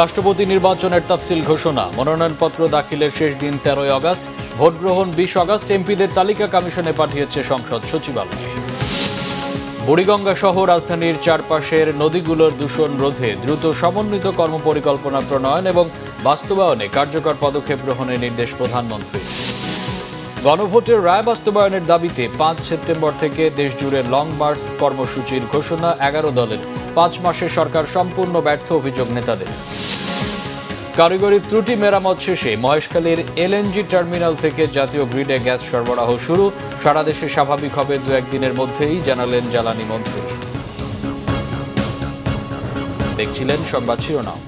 রাষ্ট্রপতি নির্বাচনের তফসিল ঘোষণা, মনোনয়নপত্র দাখিলের শেষ দিন 13 আগস্ট, ভোট গ্রহণ 20 আগস্ট। এমপিদের তালিকা কমিশনে পাঠিয়েছে সংসদ সচিবালয়। বুড়িগঙ্গা সহ রাজধানীর চারপাশের নদীগুলোর দূষণ রোধে দ্রুত সমন্বিত কর্মপরিকল্পনা প্রণয়ন এবং বাস্তবায়নে কার্যকর পদক্ষেপ গ্রহণের নির্দেশ প্রধানমন্ত্রী। গণভোটের রায় বাস্তবায়নের দাবিতে 5 সেপ্টেম্বর থেকে দেশজুড়ে লং মার্চ কর্মসূচির ঘোষণা 11 দলের। 5 মাসে সরকার সম্পূর্ণ ব্যর্থ, অভিযোগ নেতাদের। কারিগরি ত্রুটি মেরামত শেষে মহেশখালীর এলএনজি টার্মিনাল থেকে জাতীয় গ্রিডে গ্যাস সরবরাহ শুরু। সারা দেশে স্বাভাবিক হবে 2-1 দিনের মধ্যেই, জানালেন জ্বালানি মন্ত্রী। দেখছিলেন সংবাদ শিরোনাম।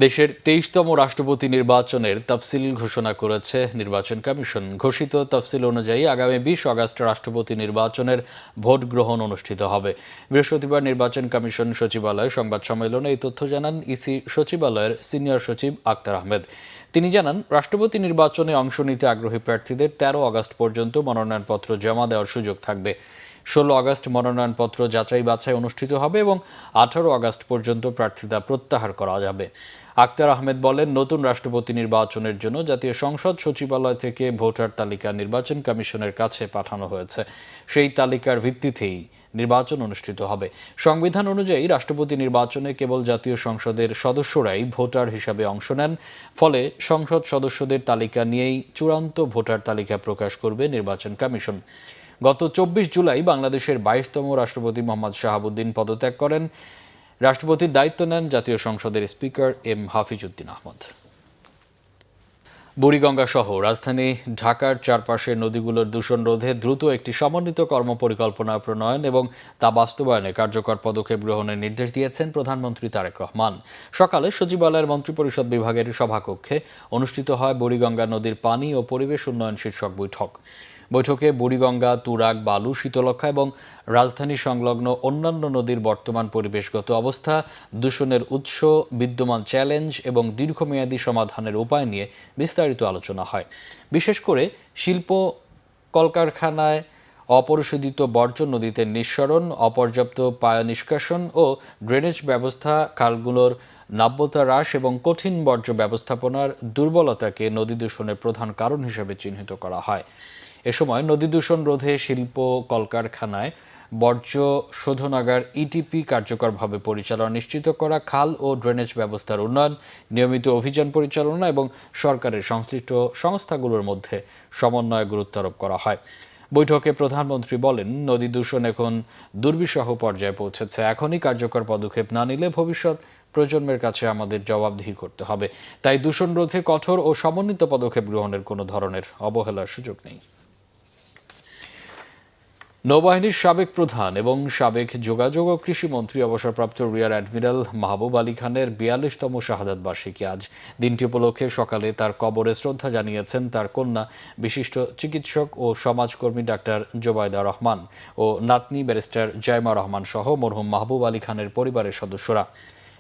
দেশের 23তম রাষ্ট্রপতি নির্বাচনের তফসিল ঘোষণা করেছে নির্বাচন কমিশন। ঘোষিত তফসিল অনুযায়ী আগামী 20 আগস্ট রাষ্ট্রপতি নির্বাচনের ভোট গ্রহণ অনুষ্ঠিত হবে। বৃহস্পতিবার নির্বাচন কমিশন সচিবালয়ে সংবাদ সম্মেলনে এই তথ্য জানান ইসি সচিবালয়ের সিনিয়র সচিব আক্তার আহমেদ। তিনি জানান, রাষ্ট্রপতি নির্বাচনে অংশ নিতে আগ্রহী প্রার্থীদের 13 আগস্ট পর্যন্ত মনোনয়নপত্র জমা দেওয়ার সুযোগ থাকবে। 16 আগস্ট মনোনয়নপত্র যাচাই বাছাই অনুষ্ঠিত হবে এবং 18 আগস্ট পর্যন্ত প্রার্থিতা প্রত্যাহার করা যাবে। আক্তার আহমেদ বলেন, নতুন রাষ্ট্রপতি নির্বাচনের জন্য জাতীয় সংসদ সচিবালয় থেকে ভোটার তালিকা নির্বাচন কমিশনের কাছে পাঠানো হয়েছে। সেই তালিকার ভিত্তিতেই নির্বাচন অনুষ্ঠিত হবে। সংবিধান অনুযায়ী রাষ্ট্রপতি নির্বাচনে কেবল জাতীয় সংসদের সদস্যরাই ভোটার হিসাবে অংশ নেন। ফলে সংসদ সদস্যদের তালিকা নিয়েই চূড়ান্ত ভোটার তালিকা প্রকাশ করবে নির্বাচন কমিশন। গত 24 জুলাই বাংলাদেশের 22তম রাষ্ট্রপতি মোহাম্মদ শাহাবুদ্দিন পদত্যাগ করেন। রাষ্ট্রপতির দায়িত্ব নেন জাতীয় সংসদের স্পিকার এম হাফিজউদ্দিন আহমদ। বুড়িগঙ্গা সহ রাজধানী ঢাকার চারপাশের নদীগুলোর দূষণ রোধে দ্রুত একটি সমন্বিত কর্মপরিকল্পনা প্রণয়ন এবং তা বাস্তবায়নে কার্যকর পদক্ষেপ গ্রহণের নির্দেশ দিয়েছেন প্রধানমন্ত্রী তারেক রহমান। সকালে সচিবালয়ের মন্ত্রিপরিষদ বিভাগের সভাকক্ষে অনুষ্ঠিত হয় বুড়িগঙ্গা নদীর পানি ও পরিবেশ উন্নয়ন শীর্ষক বৈঠক। বৈঠকে বুড়িগঙ্গা, তুরাগ, বালু, শীতলক্ষা এবং রাজধানী সংলগ্ন অন্যান্য নদীর বর্তমান পরিবেশগত অবস্থা, দূষণের উৎস, বিদ্যমান চ্যালেঞ্জ এবং দীর্ঘমেয়াদী সমাধানের উপায় নিয়ে বিস্তারিত আলোচনা হয়। বিশেষ করে শিল্প কলকারখানায় অপরিশোধিত বর্জ্য নদীতে নিঃসরণ, অপর্যাপ্ত পায় নিষ্কাশন ও ড্রেনেজ ব্যবস্থা, খালগুলোর নাব্যতা হ্রাস এবং কঠিন বর্জ্য ব্যবস্থাপনার দুর্বলতাকে নদী দূষণের প্রধান কারণ হিসেবে চিহ্নিত করা হয়। এ সময় নদী দূষণ রোধে শিল্প কলকারখানায় বর্জ্য শোধনাগার ইটিপি কার্যকরভাবে পরিচালনা নিশ্চিত করা, খাল ও ড্রেনেজ ব্যবস্থার উন্নয়ন, নিয়মিত অভিযান পরিচালনা এবং সরকারের সংশ্লিষ্ট সংস্থাগুলোর মধ্যে সমন্বয়ে গুরুত্ব আরোপ করা হয়। বৈঠকে প্রধানমন্ত্রী বলেন, নদী দূষণ এখন দুর্বিষহ পর্যায়ে পৌঁছেছে। এখনই কার্যকর পদক্ষেপ না নিলে ভবিষ্যৎ প্রজন্মের কাছে আমাদের জবাবদিহি করতে হবে। তাই দূষণ রোধে কঠোর ও সমন্বিত পদক্ষেপ গ্রহণের কোনো ধরনের অবহেলার সুযোগ নেই। নৌবাহিনীর সাবেক প্রধান এবং সাবেক যোগাযোগ ও কৃষিমন্ত্রী অবসরপ্রাপ্ত রিয়ার অ্যাডমিরাল মাহবুব আলী খানের 42তম শাহাদাত বার্ষিকী আজ। দিনটি উপলক্ষে সকালে তার কবরে শ্রদ্ধা জানিয়েছেন তার কন্যা, বিশিষ্ট চিকিৎসক ও সমাজকর্মী ডাক্তার জোবায়দা রহমান ও নাতনি ব্যারিস্টার জাইমা রহমান সহ মরহুম মাহবুব আলী খানের পরিবারের সদস্যরা।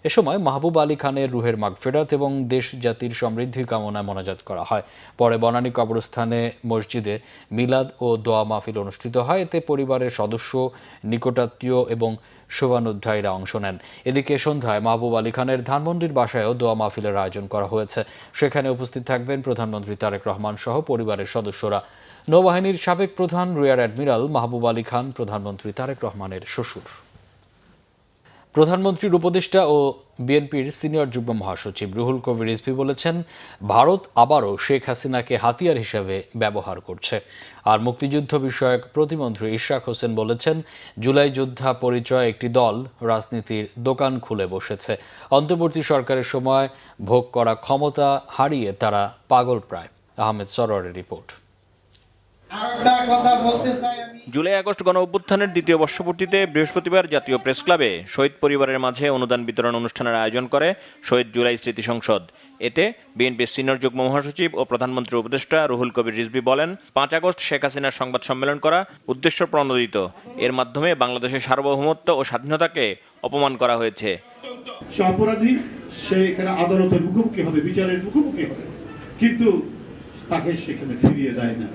এ সময় মাহবুব আলী খানের রুহের মাগফিরাত এবং দেশ জাতির সমৃদ্ধি কামনায় মোনাজাত করা হয়। পরে বনানী কবরস্থানে মসজিদে মিলাদ ও দোয়া মাহফিল অনুষ্ঠিত হয়। এতে পরিবারের সদস্য, নিকটাত্মীয় এবং শুভানুধ্যায়ীরা অংশ নেন। এদিকে সন্ধ্যায় মাহবুব আলী খানের ধানমন্ডির বাসায়ও দোয়া মাহফিলের আয়োজন করা হয়েছে। সেখানে উপস্থিত থাকবেন প্রধানমন্ত্রী তারেক রহমান সহ পরিবারের সদস্যরা। নৌবাহিনীর সাবেক প্রধান রিয়ার অ্যাডমিরাল মাহবুব আলী খান প্রধানমন্ত্রী তারেক রহমানের শ্বশুর। প্রধানমন্ত্রীর উপদেষ্টা ও বিএনপির সিনিয়র যুগ্ম মহাসচিব রুহুল কবির রিজভী বলেছেন, ভারত আবারও শেখ হাসিনাকে হাতিয়ার হিসেবে ব্যবহার করছে। আর মুক্তিযুদ্ধ বিষয়ক প্রতিমন্ত্রী ইশরাক হোসেন বলেছেন, জুলাই যোদ্ধা পরিচয় একটি দল রাজনীতির দোকান খুলে বসেছে। অন্তর্বর্তী সরকারের সময় ভোগ করা ক্ষমতা হারিয়ে তারা পাগল প্রায়। আহমেদ সরোয়ারের রিপোর্ট। জুলাই আগস্ট গণ অভ্যুত্থানের দ্বিতীয় বর্ষপূর্তিতে বৃহস্পতিবার জাতীয় প্রেস ক্লাবে শহীদ পরিবারের মাঝে অনুদান বিতরণ অনুষ্ঠানের আয়োজন করে শহীদ জুলাই স্মৃতি সংসদ। এতে বিএনপির সিনিয়র যুগ্ম মহাসচিব ও প্রধানমন্ত্রীর উপদেষ্টা রুহুল কবির রিজভী বলেন, 5 আগস্ট শেখ হাসিনার সংবাদ সম্মেলন করা উদ্দেশ্য প্রণোদিত। এর মাধ্যমে বাংলাদেশের সার্বভৌমত্ব ও স্বাধীনতাকে অপমান করা হয়েছে। সে অপরাধী, সে এখানে আদালতের মুখোমুখি হবে, বিচারের মুখোমুখি হবে, কিন্তু তাকে সেখানে ফিরিয়ে দেয় না।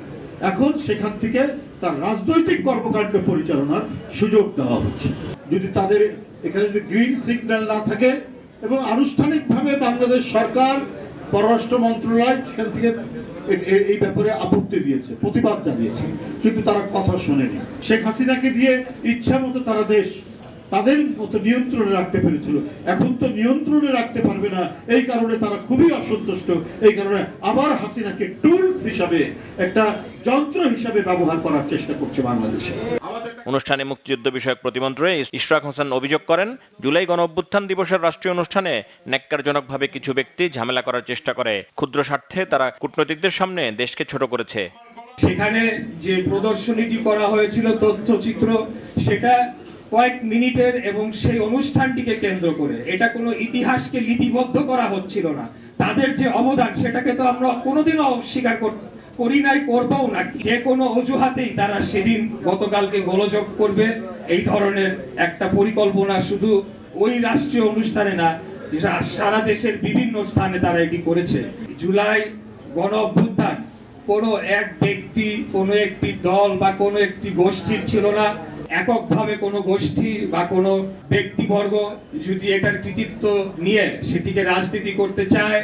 এখন সেখান থেকে তার রাজনৈতিক কর্মকাণ্ড পরিচালনার সুযোগ দেওয়া হচ্ছে। যদি তাদের এখানে যদি গ্রিন সিগন্যাল না থাকে, এবং আনুষ্ঠানিকভাবে বাংলাদেশ সরকার পররাষ্ট্র মন্ত্রণালয় সেখান থেকে এই ব্যাপারে আপত্তি দিয়েছে, প্রতিবাদ জানিয়েছে, কিন্তু তারা কথা শোনেনি। শেখ হাসিনাকে দিয়ে ইচ্ছা মতো তারা দেশ তাদের মতো নিয়ন্ত্রণে রাখতে পেরেছিল, এখন তো নিয়ন্ত্রণে রাখতে পারবে না। এই কারণে তারা খুবই অসন্তুষ্ট। এই কারণে আবার হাসিনাকে টুলস হিসাবে, একটা যন্ত্র হিসাবে ব্যবহার করার চেষ্টা করছে বাংলাদেশে। অনুষ্ঠানে মুক্তিযুদ্ধ বিষয়ক প্রতিমন্ত্রী ইশরাক হোসেন অভিযোগ করেন, জুলাই গণ অভ্যুত্থান দিবসের রাষ্ট্রীয় অনুষ্ঠানে ন্যাক্কারজনকভাবে কিছু ব্যক্তি ঝামেলা করার চেষ্টা করে। ক্ষুদ্র স্বার্থে তারা কূটনৈতিকদের সামনে দেশকে ছোট করেছে। সেখানে যে প্রদর্শনীটি করা হয়েছিল তথ্যচিত্র, সেটা কয়েক মিনিটের এবং সেই অনুষ্ঠানটিকে কেন্দ্র করে এটা কোনো ইতিহাসকে লিপিবদ্ধ করা হচ্ছিল না। তাদের যে অবদান সেটাকে তো আমরা কোনোদিনও অস্বীকার করি নাই, করবও না। যে কোনো অজুহাতেই তারা সেদিন গতকালকে গোলযোগ করবে, এই ধরনের একটা পরিকল্পনা শুধু ওই রাষ্ট্রীয় অনুষ্ঠানে না, সারা দেশের বিভিন্ন স্থানে তারা এটি করেছে। জুলাই গণ অভ্যুত্থান কোনো এক ব্যক্তি, কোনো একটি দল বা কোনো একটি গোষ্ঠীর ছিল না। এককভাবে কোনো গোষ্ঠী বা কোনো ব্যক্তিবর্গ যদি এটার কৃতিত্ব নিয়ে সেটিকে রাজনীতি করতে চায়,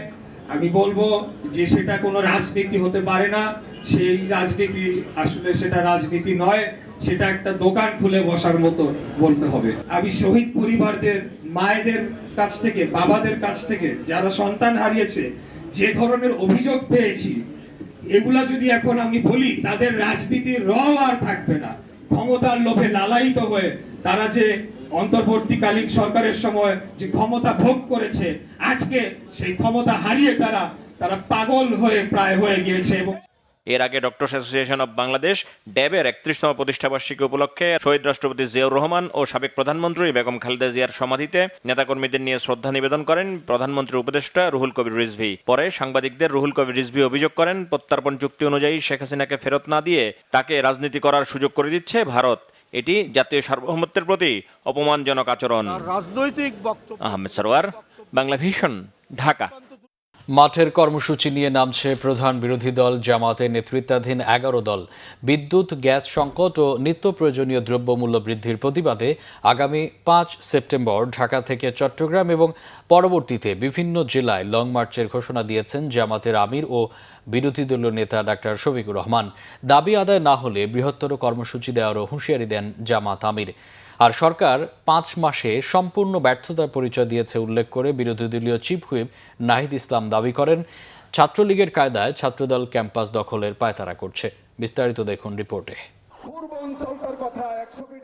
আমি বলবো যে সেটা কোনো রাজনীতি হতে পারে না। সেই রাজনীতি আসলে সেটা রাজনীতি নয়, সেটা একটা দোকান খুলে বসার মতো বলতে হবে। আমি শহীদ পরিবারদের, মায়েদের কাছ থেকে, বাবাদের কাছ থেকে যারা সন্তান হারিয়েছে যে ধরনের অভিযোগ পেয়েছি, এগুলা যদি এখন আমি বলি, তাদের রাজনীতির রং আর থাকবে না। ক্ষমতার লোভে লালায়িত হয়ে তারা যে অন্তর্বর্তীকালীন সরকারের সময় যে ক্ষমতা ভোগ করেছে, আজকে সেই ক্ষমতা হারিয়ে তারা পাগল হয়ে প্রায় হয়ে গিয়েছে। এবং এর আগে ডক্টরস অ্যাসোসিয়েশন অব বাংলাদেশ ড্যাবের 31তম প্রতিষ্ঠাবার্ষিকী উপলক্ষে শহীদ রাষ্ট্রপতি জিয়াউর রহমান ও সাবেক প্রধানমন্ত্রী বেগম খালেদা জিয়ার সমাধিতে নেতাকর্মীদের নিয়ে শ্রদ্ধা নিবেদন করেন প্রধানমন্ত্রীর উপদেষ্টা রুহুল কবির রিজভী। পরে সাংবাদিকদের রুহুল কবির রিজভী অভিযোগ করেন, প্রত্যর্পণ চুক্তি অনুযায়ী শেখ হাসিনাকে ফেরত না দিয়ে তাকে রাজনীতি করার সুযোগ করে দিচ্ছে ভারত। এটি জাতীয় সার্বভৌমত্বের প্রতি অপমানজনক আচরণ। রাজনৈতিক বক্তব্য। আহমেদ সরোয়ার, বাংলা ভিশন, ঢাকা। মাঠের কর্মসূচি নিয়ে নামছে প্রধান বিরোধী দল জামাতের নেতৃত্বাধীন 11 দল। বিদ্যুৎ, গ্যাস সংকট ও নিত্য প্রয়োজনীয় দ্রব্যমূল্য বৃদ্ধির প্রতিবাদে আগামী 5 সেপ্টেম্বর ঢাকা থেকে চট্টগ্রাম এবং পরবর্তীতে বিভিন্ন জেলায় লং মার্চের ঘোষণা দিয়েছেন জামাতের আমির ও বিরোধী দলীয় নেতা ডাক্তার শফিকুর রহমান। দাবি আদায় না হলে বৃহত্তর কর্মসূচি দেওয়ারও হুঁশিয়ারি দেন জামাত আমির। আর সরকার 5 মাসে সম্পূর্ণ ব্যর্থতার পরিচয় দিয়েছে উল্লেখ করে বিরোধী দলীয় চিফ হুইপ নাহিদ ইসলাম দাবি করেন, ছাত্রলীগের কায়দায় ছাত্রদল ক্যাম্পাস দখলের পায়তারা করছে। বিস্তারিত দেখুন রিপোর্টে।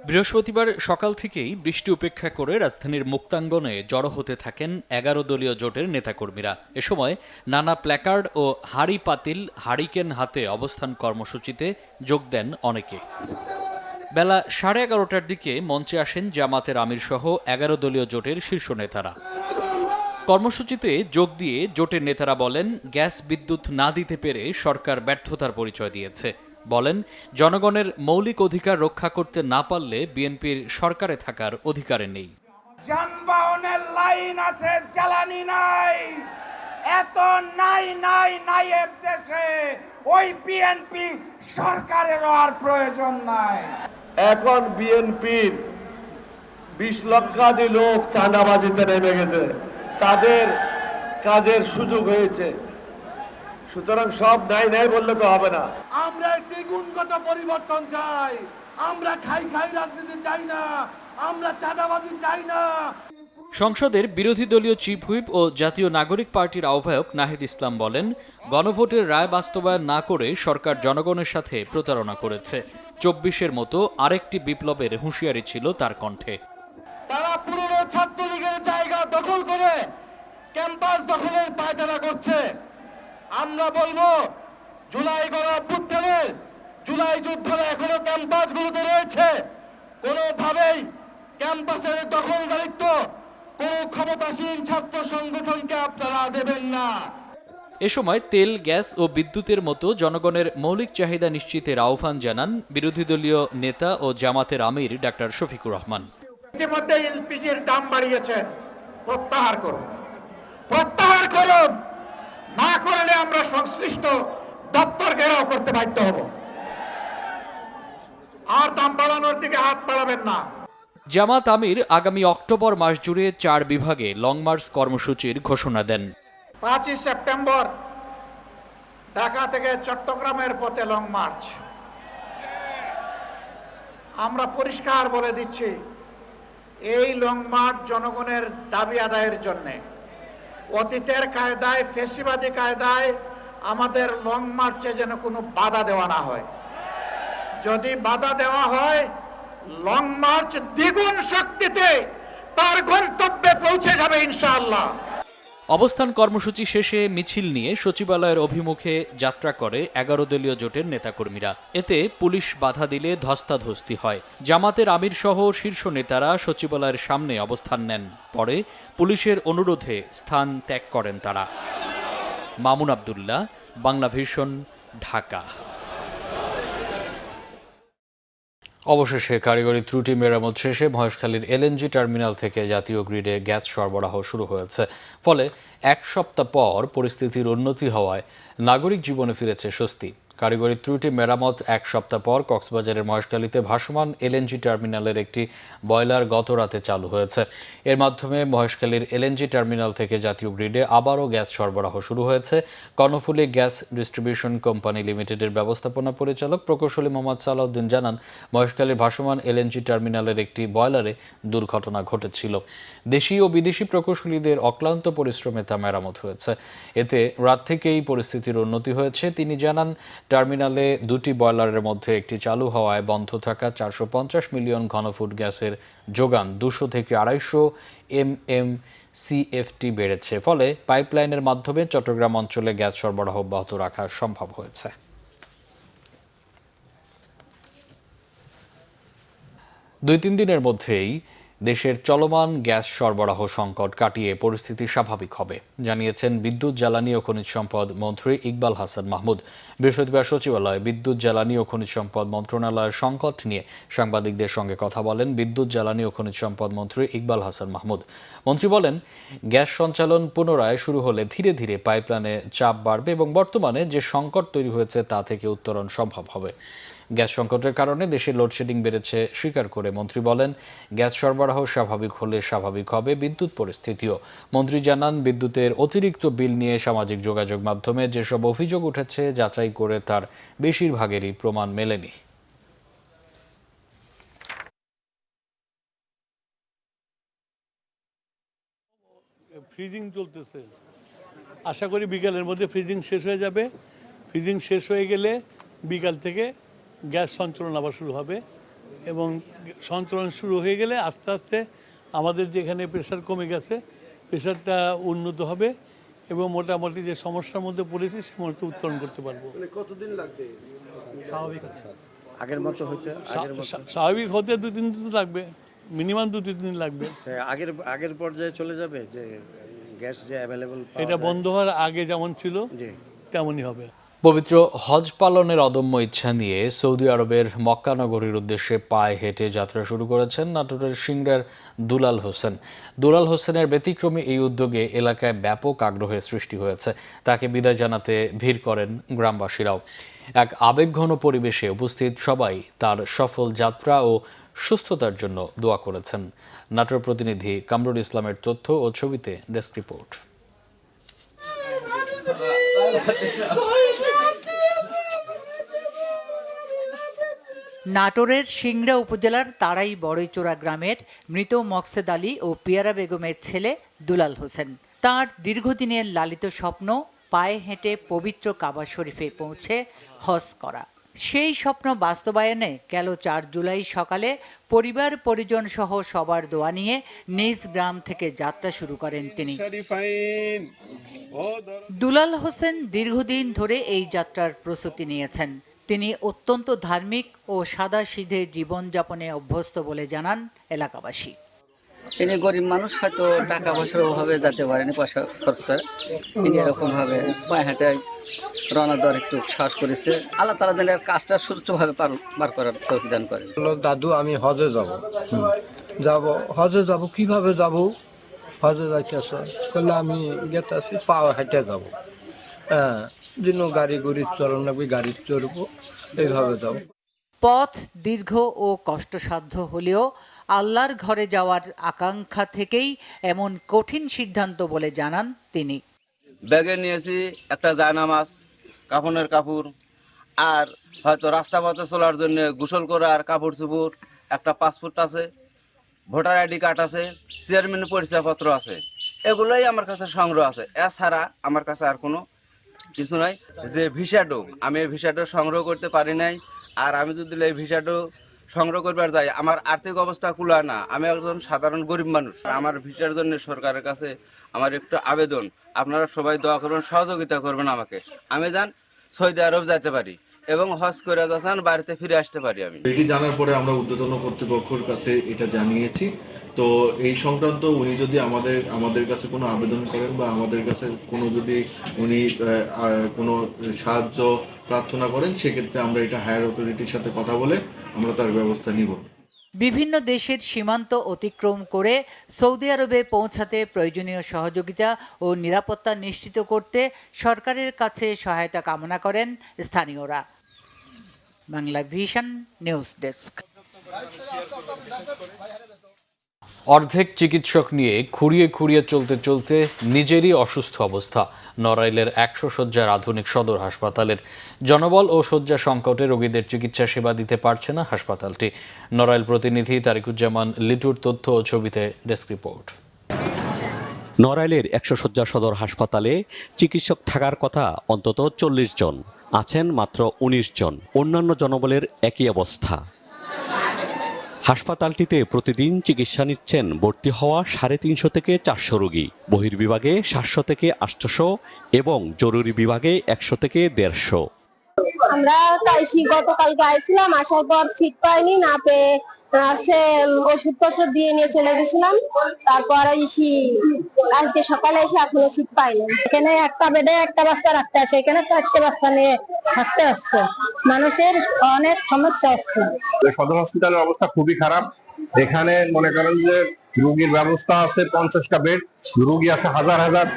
বৃহস্পতিবার সকাল থেকেই বৃষ্টি উপেক্ষা করে রাজধানীর মুক্তাঙ্গনে জড়ো হতে থাকেন 11 দলীয় জোটের নেতাকর্মীরা। এ সময় নানা প্ল্যাকার্ড ও হাড়ি পাতিল, হারিকেন হাতে অবস্থান কর্মসূচিতে যোগ দেন অনেকে। বেলা 11:30টার দিকে মঞ্চে আসেন জামাতের আমির সহ 11 দলীয় জোটের শীর্ষ নেতারা। কর্মসূচিতে যোগ দিয়ে জোটের নেতারা বলেন, গ্যাস বিদ্যুৎ না দিতে পেরে সরকার ব্যর্থতার পরিচয় দিয়েছে। বলেন, জনগণের মৌলিক অধিকার রক্ষা করতে না পারলে বিএনপির সরকারে থাকার অধিকারে নেই। যানবাহনের লাইন আছে, জ্বালানি নাই। এত নাই এর দেশে ওই বিএনপি সরকারের আর প্রয়োজন নাই। এখন বিএনপির 20 লক্ষাধিক লোক চাঁদাবাজিতে নেমে গেছে, তাদের কাজের সুযোগ হয়েছে। সুতরাং সব নাই বললে তো হবে না। আমরা একটি গুণগত পরিবর্তন চাই। আমরা খাই রাজনীতি চাই না, আমরা চাঁদাবাজি চাই না। সংসদের বিরোধী দলীয় চিফ হুইপ ও জাতীয় নাগরিক পার্টির আহ্বায়ক নাহিদ ইসলাম বলেন, গণভোটের রায় বাস্তবায়ন না করে সরকার জনগণের সাথে প্রতারণা করেছে। 24-এর মতো আরেকটি বিপ্লবের হুঁশিয়ারি ছিল তার কণ্ঠে। তারা পুরনো ছাত্রলীগের জায়গা দখল করে ক্যাম্পাস দখলের পায়তারা করছে। আমরা বলবো, জুলাই গণ অভ্যুত্থানের জুলাই যুদ্ধের এখনো ক্যাম্পাসগুলোতে রয়েছে। কোনোভাবেই ক্যাম্পাসের দখলদারিত্ব কোনো ক্ষমতাসীন ছাত্র সংগঠনকে আপনারা দেবেন না। এ সময় তেল, গ্যাস ও বিদ্যুতের মতো জনগণের মৌলিক চাহিদা নিশ্চিতের আহ্বান জানান বিরোধী দলীয় নেতা ও জামাতের আমির ডাক্তার শফিকুর রহমান। ইতিমধ্যে এলপিজির দাম বাড়িয়েছে, প্রত্যাহার করুন। না করলে আমরা সংশ্লিষ্ট দপ্তর ঘেরাও করতে বাধ্য হব। আর দাম বাড়ানোর দিকে হাত বাড়াবেন না। জামাত আমির আগামী অক্টোবর মাস জুড়ে 4 বিভাগে লং মার্চ কর্মসূচির ঘোষণা দেন। 5ই সেপ্টেম্বর ঢাকা থেকে চট্টগ্রামের পথে লং মার্চ। আমরা পরিষ্কার বলে দিচ্ছি, এই লং মার্চ জনগণের দাবি আদায়ের জন্য। অতীতের কায়দায়, ফেসিবাদী কায়দায় আমাদের লং মার্চে যেন কোনো বাধা দেওয়া না হয়। যদি বাধা দেওয়া হয়, লং মার্চ দ্বিগুণ শক্তিতে তার গন্তব্যে পৌঁছে যাবে ইনশাআল্লাহ। অবস্থান কর্মসূচি শেষে মিছিল নিয়ে সচিবালয়ের অভিমুখে যাত্রা করে 11 দলীয় জোটের নেতাকর্মীরা। এতে পুলিশ বাধা দিলে ধস্তাধস্তি হয়। জামাতের আমির সহ শীর্ষ নেতারা সচিবালয়ের সামনে অবস্থান নেন। পরে পুলিশের অনুরোধে স্থান ত্যাগ করেন তারা। মামুন আব্দুল্লাহ, বাংলা ভিশন, ঢাকা। অবশেষে কারিগরি ত্রুটি মেরামত শেষে মহেশখালীর এলএনজি টার্মিনাল থেকে জাতীয় গ্রিডে গ্যাস সরবরাহ শুরু হয়েছে। ফলে 1 সপ্তাহ পর পরিস্থিতির উন্নতি হওয়ায় নাগরিক জীবনে ফিরেছে স্বস্তি। কারিগরি ত্রুটি মেরামত 1 সপ্তাহ পর কক্সবাজারের মহেশখালীতে ভাসমান এলএনজি টার্মিনালের একটি বয়লার গত রাতে চালু হয়েছে। এর মাধ্যমে মহেশখালীর এলএনজি টার্মিনাল থেকে জাতীয় গ্রিডে আবারও গ্যাস সরবরাহ শুরু হয়েছে। কর্ণফুলী গ্যাস ডিস্ট্রিবিউশন কোম্পানি লিমিটেডের ব্যবস্থাপনা পরিচালক প্রকৌশলী মোহাম্মদ সালাউদ্দিন জানান, মহেশখালীর ভাসমান এলএনজি টার্মিনালের একটি বয়লারে দুর্ঘটনা ঘটেছিল। দেশি ও বিদেশি প্রকৌশলীদের অক্লান্ত পরিশ্রমে তা মেরামত হয়েছে। এতে রাত থেকেই পরিস্থিতির উন্নতি হয়েছে। তিনি জানান, টার্মিনালে 2টি বয়লারের মধ্যে একটি চালু হওয়ায় বন্ধ থাকা 450 মিলিয়ন ঘনফুট গ্যাসের যোগান 200 থেকে 250 MMCFT বেড়েছে। ফলে পাইপলাইনের মাধ্যমে চট্টগ্রাম অঞ্চলে গ্যাস সরবরাহ অব্যাহত রাখা সম্ভব হয়েছে। 2-3 দিনের মধ্যেই দেশের চলমান গ্যাস সরবরাহ সংকট কাটিয়ে পরিস্থিতি স্বাভাবিক হবে জানিয়েছেন বিদ্যুৎ, জ্বালানি ও খনিজ সম্পদ মন্ত্রী ইকবাল হাসান মাহমুদ। বৃহস্পতিবার সচিবালয়ে বিদ্যুৎ, জ্বালানি ও খনিজ সম্পদ মন্ত্রণালয়ের সংকট নিয়ে সাংবাদিকদের সঙ্গে কথা বলেন বিদ্যুৎ, জ্বালানি ও খনিজ সম্পদ মন্ত্রী ইকবাল হাসান মাহমুদ। মন্ত্রী বলেন, গ্যাস সঞ্চালন পুনরায় শুরু হলে ধীরে ধীরে পাইপলাইনে চাপ বাড়বে এবং বর্তমানে যে সংকট তৈরি হয়েছে তা থেকে উত্তরণ সম্ভব হবে। গ্যাস সংকটের কারণে দেশে লোডশেডিং বেড়েছে স্বীকার করে মন্ত্রী বলেন, গ্যাস সরবরাহ স্বাভাবিক হলে স্বাভাবিক হবে বিদ্যুৎ পরিস্থিতিও। মন্ত্রী জানান, বিদ্যুতের অতিরিক্ত বিল নিয়ে সামাজিক যোগাযোগ মাধ্যমে যেসব অভিযোগ উঠেছে যাচাই করে তার বেশিরভাগেরই প্রমাণ মেলেনি। ফ্রিজিং চলতেছে, আশা করি বিকালের মধ্যে ফ্রিজিং শেষ হয়ে যাবে। ফ্রিজিং শেষ হয়ে গেলে বিকাল থেকে গ্যাস সঞ্চালন আবার শুরু হবে এবং সঞ্চালন শুরু হয়ে গেলে আস্তে আস্তে আমাদের যেখানে প্রেশার কমে গেছে প্রেশারটা উন্নত হবে এবং মোটামুটি যে সমস্যার মধ্যে পড়েছি সে মধ্যে উত্তরণ করতে পারবো। কতদিন লাগবে স্বাভাবিক আগের মতো হতে? স্বাভাবিক হতে 2-3 দিন লাগবে, মিনিমাম 2-3 দিন লাগবে। আগের পর্যায়ে চলে যাবে যে গ্যাস যে অ্যাভেলেবল, এটা বন্ধ হওয়ার আগে যেমন ছিল তেমনই হবে। পবিত্র হজ পালনের অদম্য ইচ্ছা নিয়ে সৌদি আরবের মক্কা নগরীর উদ্দেশ্যে পায়ে হেঁটে যাত্রা শুরু করেছেন নাটোরের সিংড়ার দুলাল হোসেন। দুলাল হোসেনের ব্যতিক্রমী এই উদ্যোগে এলাকায় ব্যাপক আগ্রহের সৃষ্টি হয়েছে। তাকে বিদায় জানাতে ভিড় করেন গ্রামবাসীরাও। এক আবেগঘন পরিবেশে উপস্থিত সবাই তার সফল যাত্রা ও সুস্থতার জন্য দোয়া করেছেন। নাটোর প্রতিনিধি কামরুল ইসলামের তথ্য ও ছবিতে ডেস্ক রিপোর্ট। নাটোরের সিংড়া উপজেলার তারাই বড়ইচোরা গ্রামের মৃত মকসেদ আলী ও পিয়ারা বেগমের ছেলে দুলাল হোসেন। তার দীর্ঘদিনের লালিত স্বপ্ন পায়ে হেঁটে পবিত্র কাবা শরীফে পৌঁছে হজ করা। সেই স্বপ্ন বাস্তবায়নে গেল 4 জুলাই সকালে পরিবার পরিজন সহ সবার দোয়া নিয়ে নিজ গ্রাম থেকে যাত্রা শুরু করেন তিনি। দুলাল হোসেন দীর্ঘদিন ধরে এই যাত্রার প্রস্তুতি নিয়েছেন। তিনি অত্যন্ত ধার্মিক ও সাদাসিধে জীবনযাপনে অভ্যস্ত বলে জানান এলাকাবাসী। তিনি গরিব মানুষ, হয়তো টাকা পয়সার অভাবে যেতে পারেনি, পয়সা খরচ করে তিনি এরকমভাবে পায়ে হেঁটে রওনা দেওয়ার একটু সাহস করেছে। আল্লাহ তাআলা যেন কাজটা সুষ্ঠুভাবে বার করার তৌফিক দান করেন। দাদু, আমি হজে যাব কিভাবে যাব? হজে যাইতেছ বললে আমি গেতেছি পাও হেঁটে যাব। হ্যাঁ, যেন গাড়ি চলন লাগবে, গাড়ি চড়বো, এইভাবে যাব। পথ দীর্ঘ ও কষ্টসাধ্য হলেও আল্লাহর ঘরে যাওয়ার আকাঙ্ক্ষা থেকেই এমন কঠিন সিদ্ধান্ত বলে জানান তিনি। ব্যাগে নিয়েছি একটা জায়নামাজ, কাফনের কাপড়, আর হয়তো রাস্তা পথে চলার জন্য গোসল করার কাপড় চোপড়, একটা পাসপোর্ট আছে, ভোটার আইডি কার্ড আছে, চেয়ারম্যানের পরিচয়পত্র আছে, এগুলোই আমার কাছে সংগ্রহ আছে। এছাড়া আমার কাছে আর কোনো কিছু নাই। যে ভিসাটো, আমি এই ভিসাটো সংগ্রহ করতে পারি নাই। আর আমি যদি এই ভিসাটো সংগ্রহ করবার যাই, আমার আর্থিক অবস্থা কুলায় না। আমি একজন সাধারণ গরিব মানুষ। আমার ভিসার জন্য সরকারের কাছে আমার একটু আবেদন, আপনারা সবাই দোয়া করবেন, সহযোগিতা করবেন আমাকে, আমি যান সৌদি আরব যেতে পারি এবং হজ করে যাচ্ছেন বাড়িতে ফিরে আসতে পারি। আমি এটি জানার পরে আমরা ঊর্ধ্বতন কর্তৃপক্ষের কাছে এটা জানিয়েছি। তো এই সংক্রান্ত উনি যদি আমাদের কাছে কোনো আবেদন করেন বা আমাদের কাছে কোনো যদি উনি কোনো সাহায্য প্রার্থনা করেন, সেক্ষেত্রে আমরা এটা হায়ার অথরিটির সাথে কথা বলে আমরা তার ব্যবস্থা নিব। বিভিন্ন দেশের সীমান্ত অতিক্রম করে সৌদি আরবে পৌঁছাতে প্রয়োজনীয় সহযোগিতা ও নিরাপত্তা নিশ্চিত করতে সরকারের কাছে সহায়তা কামনা করেন স্থানীয়রা। Bangla vision news desk. অর্ধেক চিকিৎসক নিয়ে খুঁড়িয়ে খুঁড়িয়ে চলতে নিজেরই অসুস্থ অবস্থা নড়াইলের 100 শয্যার আধুনিক সদর হাসপাতালের। জনবল ও শয্যা সংকটে রোগীদের চিকিৎসা সেবা দিতে পারছে না হাসপাতালটি। নড়াইল প্রতিনিধি তারিকুজ্জামান লিটুর তথ্য ও ছবিতে ডেস্ক রিপোর্ট। নড়াইলের 100 শয্যা সদর হাসপাতালে চিকিৎসক থাকার কথা অন্তত 40 জন, আছেন মাত্র 19 জন। অন্যান্য জনবলের একই অবস্থা। হাসপাতালটিতে প্রতিদিন চিকিৎসা নিচ্ছেন ভর্তি হওয়া 350 থেকে 400 রোগী। বহির্বিভাগে 700 থেকে 800 এবং জরুরি বিভাগে 100 থেকে 150। আমরা গতকালকে আইছিলাম, আসার পর সিট পাইনি, না পেয়ে সে ওষুধপত্র দিয়ে নিয়ে চলে গেছিলাম। তারপর আজকে সকালে এসে এখনো সিট পাইনি। এখানে একটা বেডে একটা বাচ্চা রাখতে আসে, এখানে 4টে বাচ্চা নিয়ে থাকতে আসছে। মানুষের অনেক সমস্যা হচ্ছে। সদর হসপিটালের অবস্থা খুবই খারাপ। এখানে মনে করেন যে রোগীর ব্যবস্থা আছে 50টা বেড, রোগী আছে হাজার হাজার।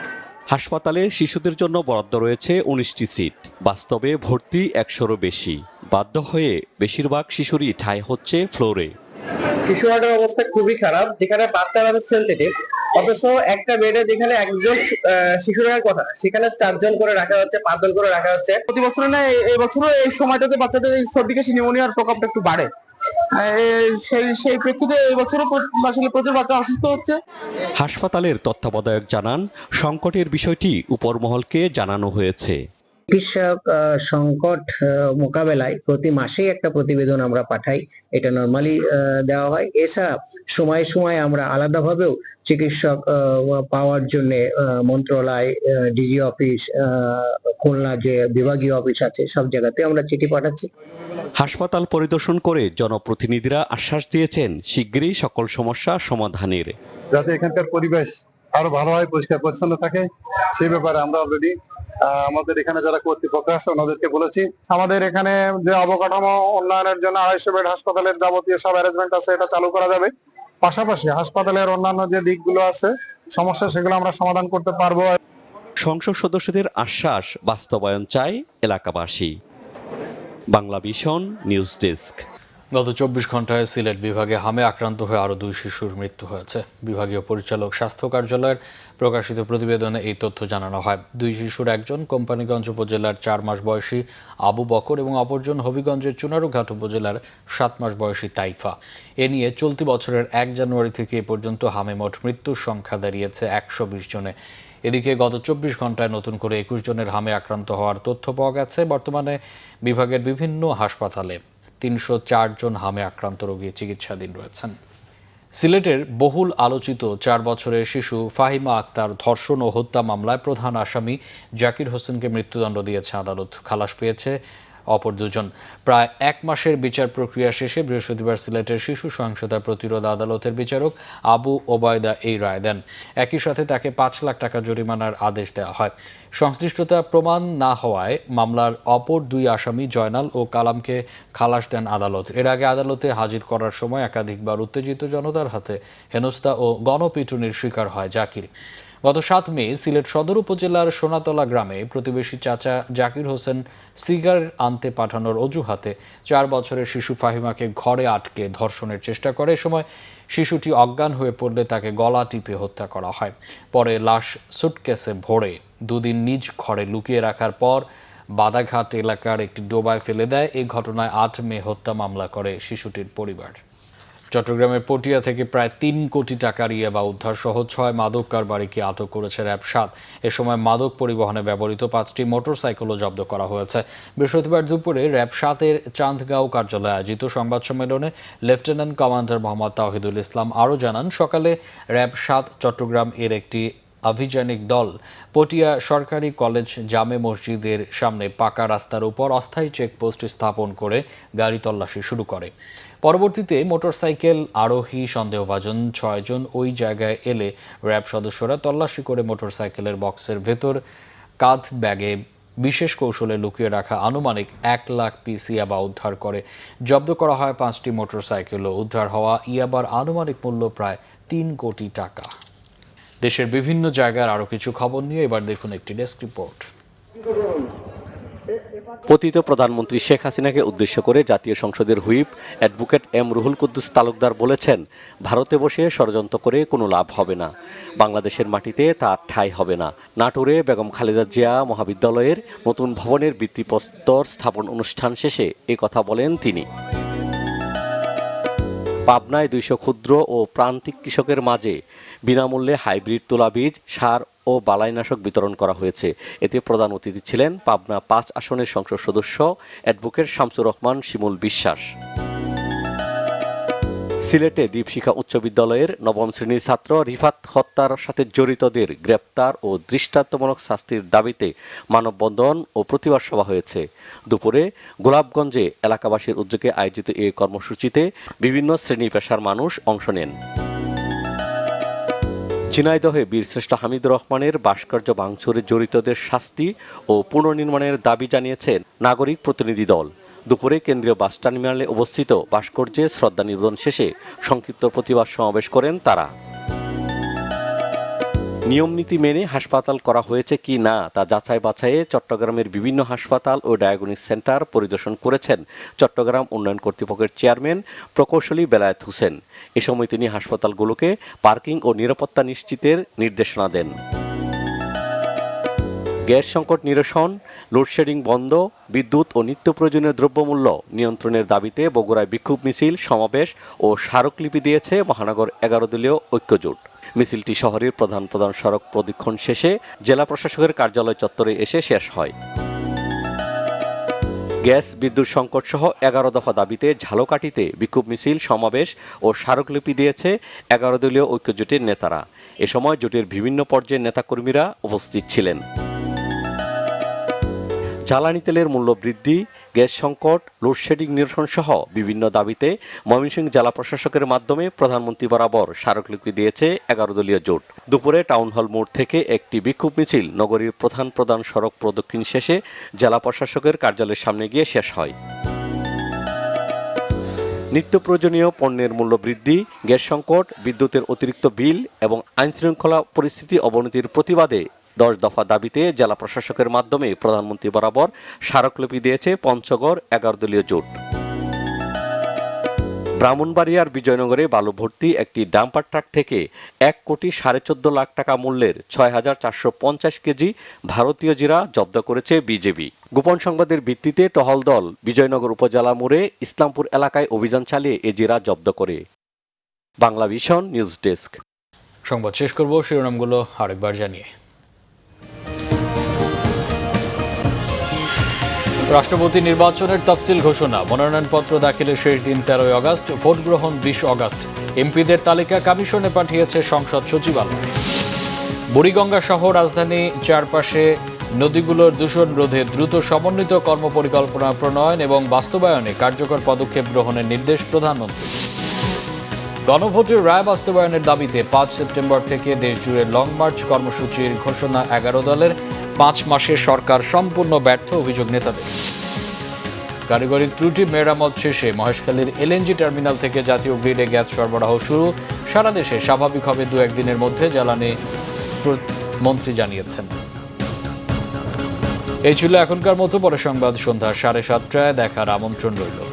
হাসপাতালে শিশুদের জন্য বরাদ্দ রয়েছে 19টি সিট, বাস্তবে ভর্তি 100-এরও বেশি। বাধ্য হয়ে বেশিরভাগ শিশুরই ঠাঁই হচ্ছে ফ্লোরে। শিশু ওয়ার্ডের অবস্থা খুবই খারাপ, যেখানে বাচ্চারা সেন্সিটিভ, অথচ একটা বেডে যেখানে একজন শিশু রাখার কথা সেখানে 4 জন করে রাখা হচ্ছে, 5 জন করে রাখা হচ্ছে। প্রতি বছর না এই বছরও এই সময়টাতে বাচ্চাদের এই সর্দি কাশি নিউমোনিয়ার প্রকোপটা একটু বাড়ে। সেই প্রেক্ষিতে এই বছরও আসলে প্রচুর বাচ্চা অসুস্থ হচ্ছে। হাসপাতালের তত্ত্বাবধায়ক জানান, সংকটের বিষয়টি উপরমহলকে জানানো হয়েছে। চিকিৎসক সংকট মোকাবেলায় প্রতি মাসেই একটা প্রতিবেদন আমরা পাঠাই, এটা নরমালি দেওয়া হয়। এছাড়া সময়ে সময়ে আমরা আলাদাভাবেও চিকিৎসক পাওয়ার জন্য মন্ত্রণালয়, ডিজি অফিস, খুলনা যে বিভাগীয় অফিস আছে সব জায়গাতে আমরা চিঠি পাঠাচ্ছি। হাসপাতাল পরিদর্শন করে জনপ্রতিনিধিরা আশ্বাস দিয়েছেন শীঘ্রই সকল সমস্যা সমাধানের। যাতে এখানকার পরিবেশ আরো ভালো হয়, পরিষ্কার পরিচ্ছন্ন থাকে, সেই ব্যাপারে আমরা অলরেডি আমাদের এখানে যারা কর্তৃপক্ষ আছে ওনাদেরকে বলেছি। আমাদের এখানে যে অবকাঠামো উন্নয়নের জন্য 250 বেড হাসপাতালের যাবতীয় সব অ্যারেঞ্জমেন্ট আছে, এটা চালু করা যাবে। পাশাপাশি হাসপাতালের অন্যান্য যে দিকগুলো আছে সমস্যা, সেগুলো আমরা সমাধান করতে পারবো। সংসদ সদস্যদের আশ্বাস বাস্তবায়ন চায় এলাকাবাসী। Bangla vision news desk. গত 24 ঘন্টায় সিলেট বিভাগে হামে আক্রান্ত হয়ে আরও 2 শিশুর মৃত্যু হয়েছে। বিভাগীয় পরিচালক স্বাস্থ্য কার্যালয়ের প্রকাশিত প্রতিবেদনে এই তথ্য জানানো হয়। 2 শিশুর একজন কোম্পানীগঞ্জ উপজেলার 4 মাস বয়সী আবু বকর এবং অপরজন হবিগঞ্জের চুনারুঘাট উপজেলার 7 মাস বয়সী তাইফা। এ নিয়ে চলতি বছরের 1 জানুয়ারি থেকে এ পর্যন্ত হামে মোট মৃত্যুর সংখ্যা দাঁড়িয়েছে 120 জনে। এদিকে গত 24 ঘন্টায় নতুন করে 21 জনের হামে আক্রান্ত হওয়ার তথ্য পাওয়া গেছে। বর্তমানে বিভাগের বিভিন্ন হাসপাতালে 304 জন হামে আক্রান্ত রোগী চিকিৎসাধীন রয়েছেন। সিলেটের বহুল আলোচিত 4 বছরের শিশু ফাহিমা আক্তার ধর্ষণ ও হত্যা মামলায় প্রধান আসামি জাকির হোসেনকে মৃত্যুদণ্ড দিয়েছে আদালত। খালাস পেয়েছে অপর 2 জন। প্রায় 1 মাসের বিচার প্রক্রিয়া শেষে বৃহস্পতিবার সিলেটের শিশু সহিংসতা প্রতিরোধ আদালতের বিচারক আবু ওবায়দা এই রায় দেন। একই সাথে তাকে 5 লাখ টাকা জরিমানার আদেশ দেওয়া হয়। সংশ্লিষ্টতা প্রমাণ না হওয়ায় মামলার অপর 2 আসামি জয়নাল ও কালামকে খালাস দেন আদালত। এর আগে আদালতে হাজির করার সময় একাধিকবার উত্তেজিত জনতার হাতে হেনস্থা ও গণপিটুনির শিকার হয় জাকির। গত 7 মে সিলেট সদর উপজেলার সোনাতলা গ্রামে প্রতিবেশী চাচা জাকির হোসেন সিগারেট আনতে পাঠানোর অজুহাতে 4 বছরের শিশু ফাহিমাকে ঘরে আটকে ধর্ষণের চেষ্টা করে। এ সময় শিশুটি অজ্ঞান হয়ে পড়লে তাকে গলা টিপে হত্যা করা হয়। পরে লাশ সুটকেসে ভরে 2 দিন নিজ ঘরে লুকিয়ে রাখার পর বাদাঘাট এলাকার একটি ডোবায় ফেলে দেয়। এই ঘটনায় 8 মে হত্যা মামলা করে শিশুটির পরিবার। চট্টগ্রামের পটিয়া থেকে প্রায় 3 কোটি টাকার ইয়াবা উদ্ধার সহ 6 মাদক কারবারিকে আটক করেছে র্যাব 7। এ সময় মাদক পরিবহনে ব্যবহৃত 5টি মোটরসাইকেলও জব্দ করা হয়েছে। বৃহস্পতিবার দুপুরে র্যাব 7-এর চাঁদগাঁও কার্যালয়ে আয়োজিত সংবাদ সম্মেলনে লেফটেন্যান্ট কমান্ডার মোহাম্মদ তাওহিদুল ইসলাম আরও জানান, সকালে র্যাব 7 চট্টগ্রাম এর একটি আভিযানিক দল পটিয়া সরকারি কলেজ জামে মসজিদের সামনে পাকা রাস্তার উপর অস্থায়ী চেকপোস্ট স্থাপন করে গাড়ি তল্লাশি শুরু করে। পরবর্তীতে মোটরসাইকেল আরোহী সন্দেহভাজন 6 জন ওই জায়গায় এলে র্যাব সদস্যরা তল্লাশি করে মোটরসাইকেলের বক্সের ভেতর কাঁধ ব্যাগে বিশেষ কৌশলে লুকিয়ে রাখা আনুমানিক 1 লাখ পিস ইয়াবা উদ্ধার করে। জব্দ করা হয় 5টি মোটরসাইকেলও। উদ্ধার হওয়া ইয়াবার আনুমানিক মূল্য প্রায় 3 কোটি টাকা। দেশের বিভিন্ন জায়গার আরও কিছু খবর নিয়ে এবার দেখুন একটি ডেস্ক রিপোর্ট। পতিত প্রধানমন্ত্রী শেখ হাসিনাকে উদ্দেশ্য করে জাতীয় সংসদের whip advocate M Ruhul Quddus Talukdar বলেছেন, ভারতে বসে ষড়যন্ত্র করে কোনো লাভ হবে না, বাংলাদেশের মাটিতে তার ঠাঁই হবে না। নাটোরে বেগম খালেদা জিয়া মহাবিদ্যালয়ের নতুন ভবনের ভিত্তিপ্রস্তর স্থাপন অনুষ্ঠান শেষে এ কথা বলেন তিনি। পাবনায় 200 ক্ষুদ্র ও প্রান্তিক কৃষকের মাঝে বিনামূল্যে হাইব্রিড তুলা বীজ, সার ও বালাইনাশক বিতরণ করা হয়েছে। এতে প্রধান অতিথি ছিলেন পাবনা 5 আসনের সংসদ সদস্য অ্যাডভোকেট শামসুর রহমান শিমুল বিশ্বাস। সিলেটে দীপশিখা উচ্চ বিদ্যালয়ের 9ম শ্রেণীর ছাত্র রিফাত হত্যার সাথে জড়িতদের গ্রেপ্তার ও দৃষ্টান্তমূলক শাস্তির দাবিতে মানববন্ধন ও প্রতিবাদ সভা হয়েছে। দুপুরে গোলাপগঞ্জে এলাকাবাসীর উদ্যোগে আয়োজিত এই কর্মসূচিতে বিভিন্ন শ্রেণী পেশার মানুষ অংশ নেন। ঝিনাইদহে বীরশ্রেষ্ঠ হামিদুর রহমানের ভাস্কর্য ভাঙচুরে জড়িতদের শাস্তি ও পুনর্নির্মাণের দাবি জানিয়েছেন নাগরিক প্রতিনিধি দল। দুপুরে কেন্দ্রীয় বাস টার্মিনালে অবস্থিত ভাস্কর্যে শ্রদ্ধা নিবেদন শেষে সংক্ষিপ্ত প্রতিবাদ সমাবেশ করেন তারা। নিয়মনীতি মেনে হাসপাতাল করা হয়েছে কি না তা যাচাই বাছাইয়ে চট্টগ্রামের বিভিন্ন হাসপাতাল ও ডায়াগনস্টিক সেন্টার পরিদর্শন করেছেন চট্টগ্রাম উন্নয়ন কর্তৃপক্ষের চেয়ারম্যান প্রকৌশলী বেলায়েত হোসেন। এ সময় তিনি হাসপাতালগুলোকে পার্কিং ও নিরাপত্তা নিশ্চিতের নির্দেশনা দেন। গ্যাস সংকট নিরসন, লোডশেডিং বন্ধ, বিদ্যুৎ ও নিত্য প্রয়োজনীয় দ্রব্যমূল্য নিয়ন্ত্রণের দাবিতে বগুড়ায় বিক্ষোভ মিছিল, সমাবেশ ও স্মারকলিপি দিয়েছে মহানগর 11 দলীয় ঐক্যজোট। মিছিলটি শহরের প্রধান প্রধান সড়ক প্রদক্ষিণ শেষে জেলা প্রশাসকের কার্যালয় চত্বরে এসে শেষ হয়। গ্যাস, বিদ্যুৎ সংকট সহ 11 দফা দাবিতে ঝালকাঠিতে বিক্ষোভ মিছিল, সমাবেশ ও স্মারকলিপি দিয়েছে 11 দলীয় ঐক্যজোটের নেতারা। এ সময় জোটের বিভিন্ন পর্যায়ের নেতাকর্মীরা উপস্থিত ছিলেন। জ্বালানি তেলের মূল্য বৃদ্ধি, গ্যাস সংকট, লোডশেডিং নিরসন সহ বিভিন্ন দাবিতে ময়মনসিংহ জেলা প্রশাসকের মাধ্যমে প্রধানমন্ত্রী বরাবর স্মারকলিপি দিয়েছে 11 দলীয় জোট। দুপুরে টাউন হল মোড় থেকে একটি বিক্ষোভ মিছিল নগরীর প্রধান প্রধান সড়ক প্রদক্ষিণ শেষে জেলা প্রশাসকের কার্যালয়ের সামনে গিয়ে শেষ হয়। নিত্য প্রয়োজনীয় পণ্যের মূল্য বৃদ্ধি, গ্যাস সংকট, বিদ্যুতের অতিরিক্ত বিল এবং আইনশৃঙ্খলা পরিস্থিতি অবনতির প্রতিবাদে 10 দফা দাবিতে জেলা প্রশাসকের মাধ্যমে প্রধানমন্ত্রী বরাবর স্মারকলিপি দিয়েছে পঞ্চগড় 11 দলীয় জোট। ব্রাহ্মণবাড়িয়ার বিজয়নগরে বালু ভর্তি একটি ডাম্পার ট্রাক থেকে 1,14,5 লাখ টাকা মূল্যের 6,450 কেজি ভারতীয় জিরা জব্দ করেছে বিজেপি। গোপন সংবাদের ভিত্তিতে টহল দল বিজয়নগর উপজেলা মোড়ে ইসলামপুর এলাকায় অভিযান চালিয়ে এ জিরা জব্দ করে। Bangla vision news desk. সংবাদ শেষ করব শিরোনামগুলো আরেকবার জানিয়ে। রাষ্ট্রপতি নির্বাচনের তফসিল ঘোষণা, মনোনয়নপত্র দাখিলের শেষ দিন 13 আগস্ট, ভোট গ্রহণ 20 আগস্ট। এমপিদের তালিকা কমিশনে পাঠিয়েছে সংসদ সচিবালয়। বুড়িগঙ্গা সহ রাজধানী চারপাশে নদীগুলোর দূষণ রোধে দ্রুত সমন্বিত কর্মপরিকল্পনা প্রণয়ন এবং বাস্তবায়নে কার্যকর পদক্ষেপ গ্রহণের নির্দেশ প্রধানমন্ত্রী। গণভোটের রায় বাস্তবায়নের দাবিতে 5 সেপ্টেম্বর থেকে দেশজুড়ে লং মার্চ কর্মসূচির ঘোষণা 11 দলের। 5 মাসে সরকার সম্পূর্ণ ব্যর্থ, অভিযোগ নেতাদের। কারিগরি ত্রুটি মেরামত শেষে মহেশখালীর এলএনজি টার্মিনাল থেকে জাতীয় গ্রিডে গ্যাস সরবরাহ শুরু। সারা দেশে স্বাভাবিক হবে 2-1 দিনের মধ্যে জ্বালানি মন্ত্রী জানিয়েছেন। এই ছিল এখনকার মতো, পরে সংবাদ সন্ধ্যা 7:30টায় দেখার আমন্ত্রণ রইল।